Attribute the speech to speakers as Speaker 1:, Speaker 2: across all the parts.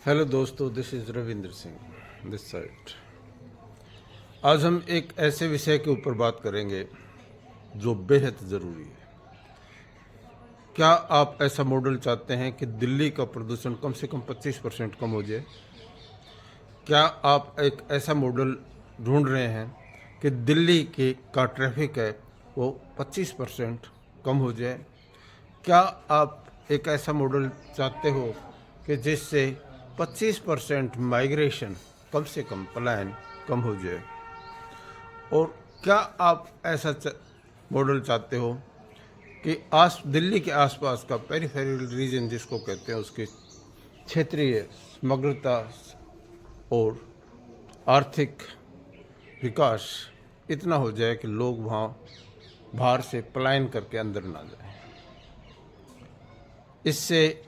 Speaker 1: Hello दोस्तों, this is Ravindra Singh this side. आज हम एक ऐसे विषय के ऊपर बात करेंगे जो बेहद ज़रूरी है। क्या आप ऐसा मॉडल चाहते हैं कि दिल्ली का प्रदूषण कम से कम 25% कम हो जाए? क्या आप एक ऐसा मॉडल ढूंढ रहे हैं कि दिल्ली के का ट्रैफिक है वो 25% कम हो जाए? क्या आप एक ऐसा मॉडल चाहते हो कि जिससे 25% माइग्रेशन, कम से कम पलायन कम हो जाए? और क्या आप ऐसा मॉडल चाहते हो कि दिल्ली के आसपास का पेरिफेरल रीजन जिसको कहते हैं, उसकी क्षेत्रीय समग्रता और आर्थिक विकास इतना हो जाए कि लोग वहाँ बाहर से पलायन करके अंदर ना जाए? इससे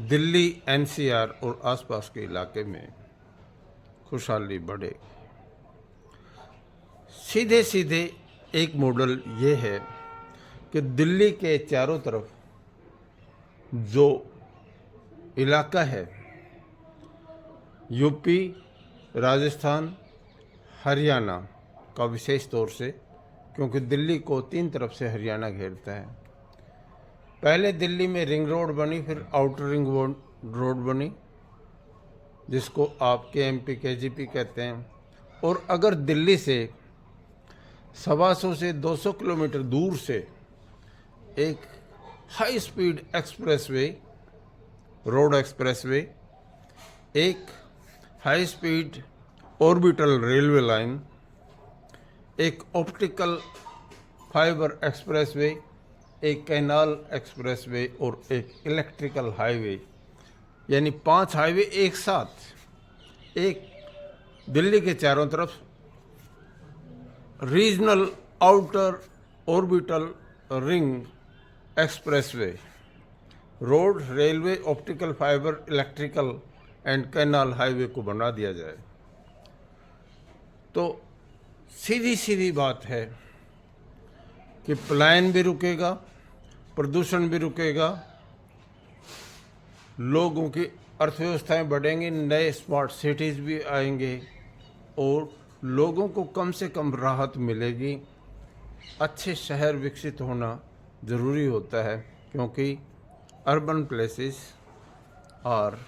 Speaker 1: दिल्ली एनसीआर और आसपास के इलाके में खुशहाली बढ़े। सीधे सीधे एक मॉडल ये है कि दिल्ली के चारों तरफ जो इलाका है, यूपी, राजस्थान, हरियाणा का विशेष तौर से, क्योंकि दिल्ली को 3 तरफ से हरियाणा घेरता है। पहले दिल्ली में रिंग रोड बनी, फिर आउटर रिंग रोड बनी, जिसको आप केएमपी केजीपी कहते हैं। और अगर दिल्ली से 125 से 200 किलोमीटर दूर से एक high speed expressway, road expressway, एक high speed orbital railway line, एक ऑप्टिकल फाइबर एक्सप्रेसवे, एक कैनाल एक्सप्रेसवे और एक इलेक्ट्रिकल हाईवे, यानी 5 हाईवे एक साथ एक दिल्ली के चारों तरफ regional outer orbital ring expressway, road, railway, optical fibre, electrical and canal highway को बना दिया जाए। तो सीधी सीधी बात है कि पलायन भी रुकेगा, प्रदूषण भी रुकेगा, लोगों की अर्थव्यवस्थाएं बढ़ेंगी, नए स्मार्ट सिटीज़ भी आएंगे और लोगों को कम से कम राहत मिलेगी। अच्छे शहर विकसित होना ज़रूरी होता है, क्योंकि urban places are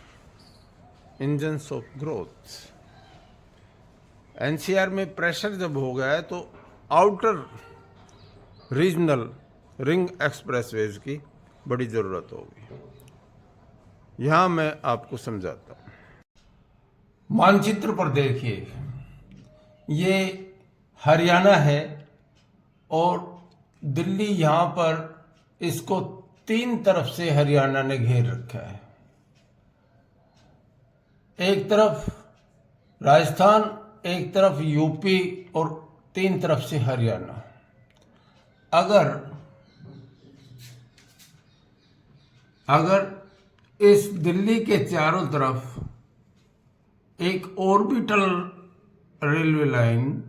Speaker 1: engines of growth. NCR में प्रेशर जब हो गया है तो आउटर रीजनल रिंग एक्सप्रेसवेज की बड़ी ज़रूरत होगी। यहाँ मैं आपको समझाता हूँ। मानचित्र पर देखिए, ये हरियाणा है और दिल्ली यहाँ पर इसको 3 तरफ से हरियाणा ने घेर रखा है। एक तरफ राजस्थान, एक तरफ यूपी और 3 तरफ से हरियाणा। अगर इस दिल्ली के चारों तरफ एक ऑर्बिटल रेलवे लाइन,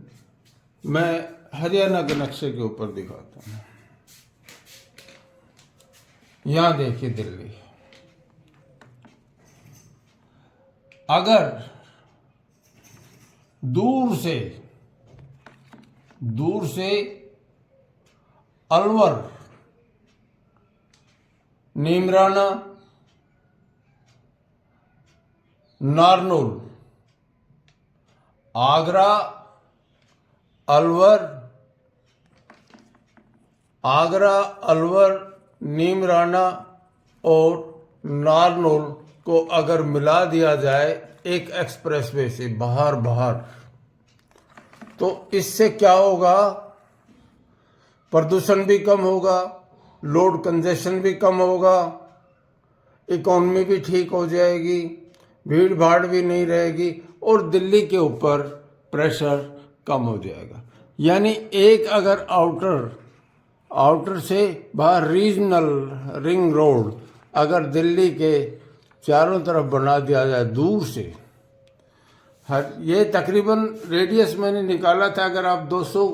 Speaker 1: मैं हरियाणा के नक्शे के ऊपर दिखाता हूं। यहां देखिए दिल्ली, अगर दूर से अलवर, नीमराना, नारनौल, आगरा, अलवर, नीमराना और नारनौल को अगर मिला दिया जाए एक एक्सप्रेसवे से बाहर, तो इससे क्या होगा? प्रदूषण भी कम होगा, लोड कंजेशन भी कम होगा, इकोनॉमी भी ठीक हो जाएगी, भीड़ भाड़ भी नहीं रहेगी और दिल्ली के ऊपर प्रेशर कम हो जाएगा। यानी एक अगर आउटर से बाहर रीजनल रिंग रोड अगर दिल्ली के चारों तरफ बना दिया जाए दूर से, ये तकरीबन रेडियस मैंने निकाला था, अगर आप 200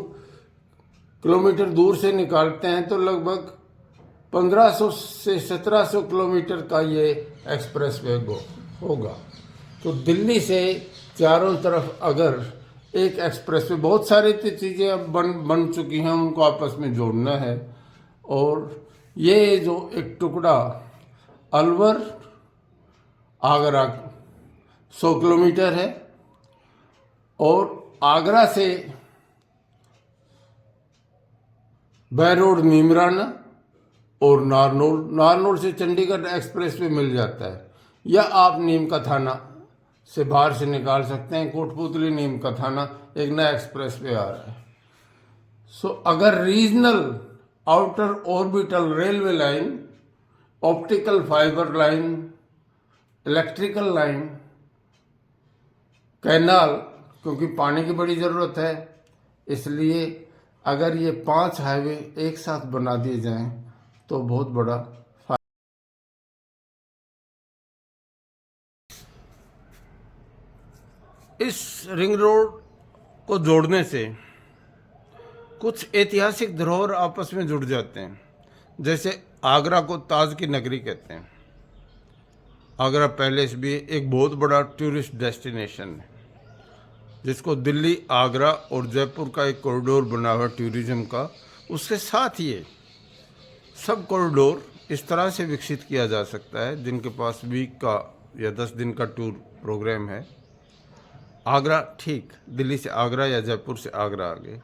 Speaker 1: किलोमीटर दूर से निकालते हैं तो लगभग 1500 से 1700 किलोमीटर का ये एक्सप्रेसवे होगा। तो दिल्ली से चारों तरफ अगर एक एक्सप्रेस वे, बहुत सारी चीज़ें अब बन चुकी हैं, उनको आपस में जोड़ना है। और ये जो एक टुकड़ा अलवर आगरा 100 किलोमीटर है, और आगरा से बैरोड नीमराना और नारनौल से चंडीगढ़ एक्सप्रेस वे मिल जाता है, या आप नीम का थाना से बाहर से निकाल सकते हैं। कोटपुतली नीम का थाना एक नया एक्सप्रेस वे आ रहा है। सो अगर regional outer orbital railway line, optical fibre line, electrical line, canal, क्योंकि पानी की बड़ी ज़रूरत है, इसलिए अगर ये 5 हाईवे एक साथ बना दिए जाएं तो बहुत बड़ा फायदा। इस रिंग रोड को जोड़ने से कुछ ऐतिहासिक धरोहर आपस में जुड़ जाते हैं। जैसे आगरा को ताज की नगरी कहते हैं। आगरा पैलेस भी एक बहुत बड़ा टूरिस्ट डेस्टिनेशन है, जिसको दिल्ली, आगरा और जयपुर का एक कॉरिडोर बना हुआ टूरिज्म का। उसके साथ ये सब कॉरिडोर इस तरह से विकसित किया जा सकता है, जिनके पास वीक का या 10 दिन का टूर प्रोग्राम है। आगरा, ठीक दिल्ली से आगरा या जयपुर से आगरा आगे।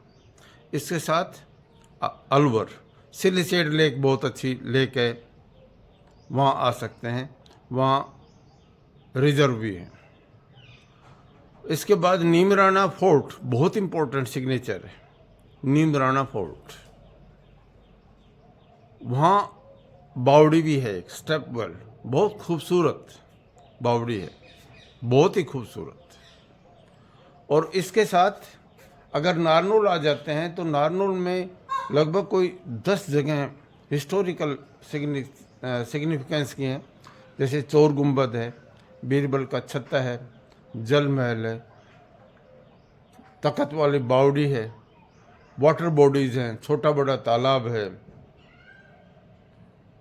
Speaker 1: इसके साथ अलवर, सिलिसेट लेक बहुत अच्छी लेक है, वहाँ आ सकते हैं, वहाँ रिजर्व भी है। इसके बाद नीमराना फोर्ट बहुत इंपॉर्टेंट सिग्नेचर है। नीमराना फोर्ट, वहाँ बावड़ी भी है, एक स्टेप वेल, बहुत खूबसूरत बावड़ी है, बहुत ही खूबसूरत। और इसके साथ अगर नारनौल आ जाते हैं तो नारनौल में लगभग कोई 10 जगह हिस्टोरिकल सिग्निफिकेंस की हैं, जैसे चोर गुंबद है, बीरबल का छत्ता है, जल महल है, तख्त वाली बावड़ी है, वाटर बॉडीज हैं, छोटा बड़ा तालाब है,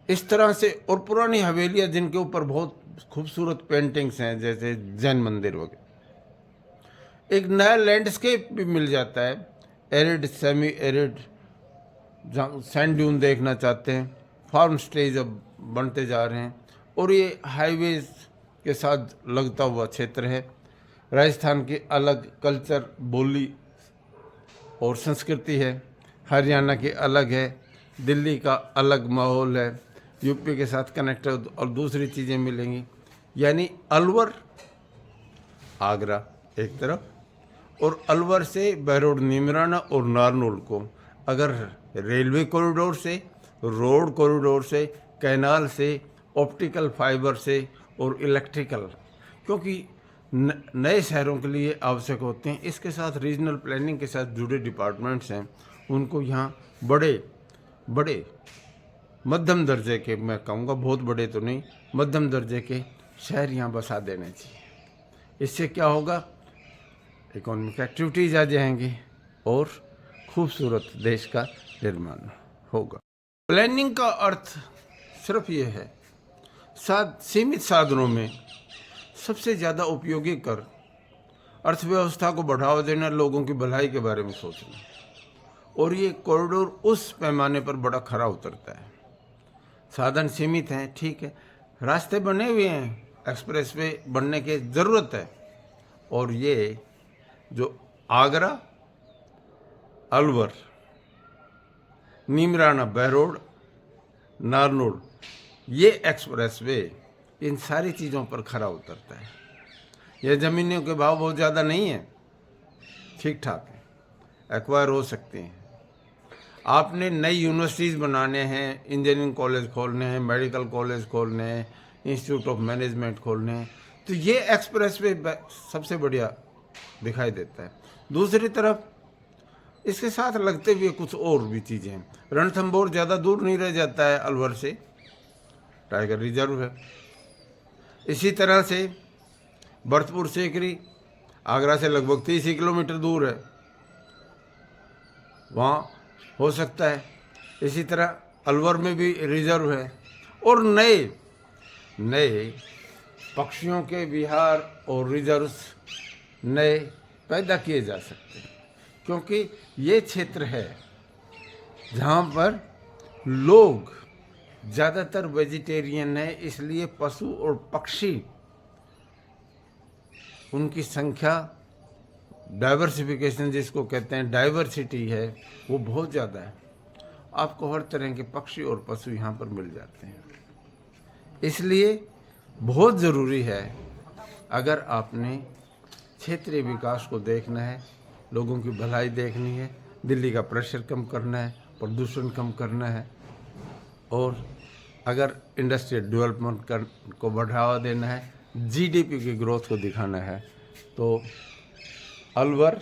Speaker 1: इस तरह से। और पुरानी हवेलियाँ जिनके ऊपर बहुत खूबसूरत पेंटिंग्स हैं, जैसे जैन मंदिर वगैरह। एक नया लैंडस्केप भी मिल जाता है, एरिड, सेमी एरिड, जहाँ सैंड ड्यून देखना चाहते हैं। फार्म स्टेज अब बनते जा रहे हैं, और ये हाईवेज के साथ लगता हुआ क्षेत्र है। राजस्थान की अलग कल्चर, बोली और संस्कृति है, हरियाणा की अलग है, दिल्ली का अलग माहौल है, यूपी के साथ कनेक्टेड और दूसरी चीज़ें मिलेंगी। यानी अलवर आगरा एक तरफ, और अलवर से बैरोड नीमराना और नारनौल को अगर रेलवे कॉरिडोर से, रोड कॉरिडोर से, कैनाल से, ऑप्टिकल फाइबर से और इलेक्ट्रिकल, क्योंकि नए शहरों के लिए आवश्यक होते हैं। इसके साथ रीजनल प्लानिंग के साथ जुड़े डिपार्टमेंट्स हैं, उनको यहाँ बड़े मध्यम दर्जे के, मैं कहूँगा बहुत बड़े तो नहीं, मध्यम दर्जे के शहर यहाँ बसा देने चाहिए। इससे क्या होगा, इकोनॉमिक एक्टिविटीज आ जाएंगी और खूबसूरत देश का निर्माण होगा। प्लानिंग का अर्थ सिर्फ ये है, सीमित साधनों में सबसे ज़्यादा उपयोगी कर अर्थव्यवस्था को बढ़ावा देना, लोगों की भलाई के बारे में सोचना। और ये कॉरिडोर उस पैमाने पर बड़ा खरा उतरता है। साधन सीमित हैं, ठीक है, रास्ते बने हुए हैं, एक्सप्रेस वे बनने की ज़रूरत है। और ये जो आगरा, अलवर, नीमराना, बैरोड, नारनौल, ये एक्सप्रेस वे इन सारी चीज़ों पर खरा उतरता है। यह ज़मीनों के भाव बहुत ज़्यादा नहीं है, ठीक ठाक है, एक्वायर हो सकते हैं। आपने नई यूनिवर्सिटीज़ बनाने हैं, इंजीनियरिंग कॉलेज खोलने हैं, मेडिकल कॉलेज खोलने हैं, इंस्टीट्यूट ऑफ मैनेजमेंट खोलने हैं, तो ये एक्सप्रेस वे सबसे बढ़िया दिखाई देता है। दूसरी तरफ इसके साथ लगते हुए कुछ और भी चीज़ें हैं। रणथंभौर ज़्यादा दूर नहीं रह जाता है अलवर से, टाइगर रिजर्व है। इसी तरह से भरतपुर सेकरी आगरा से लगभग 30 किलोमीटर दूर है, वहाँ हो सकता है। इसी तरह अलवर में भी रिजर्व है। और नए पक्षियों के विहार और रिजर्व्स नए पैदा किए जा सकते हैं, क्योंकि ये क्षेत्र है जहाँ पर लोग ज़्यादातर वेजिटेरियन है, इसलिए पशु और पक्षी उनकी संख्या, डाइवर्सिफिकेशन जिसको कहते हैं, डाइवर्सिटी है, वो बहुत ज़्यादा है। आपको हर तरह के पक्षी और पशु यहाँ पर मिल जाते हैं। इसलिए बहुत ज़रूरी है, अगर आपने क्षेत्रीय विकास को देखना है, लोगों की भलाई देखनी है, दिल्ली का प्रेशर कम करना है, प्रदूषण कम करना है, और अगर इंडस्ट्रियल डेवलपमेंट को बढ़ावा देना है, जीडीपी की ग्रोथ को दिखाना है, तो अलवर,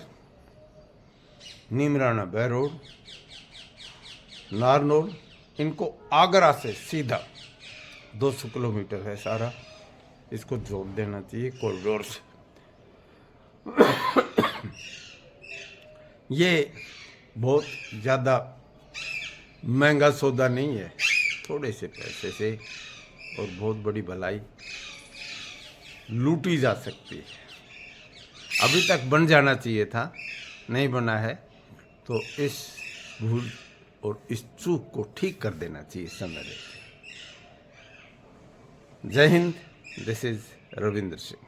Speaker 1: नीमराना बैरोड, नारनौल, इनको आगरा से सीधा 200 किलोमीटर है सारा, इसको जोड़ देना चाहिए कॉरिडोर से। ये बहुत ज़्यादा महंगा सौदा नहीं है, थोड़े से पैसे से और बहुत बड़ी भलाई लूटी जा सकती है। अभी तक बन जाना चाहिए था, नहीं बना है, तो इस भूल और इस चूक को ठीक कर देना चाहिए समय रहते। जय हिंद, दिस इज रविंद्र सिंह।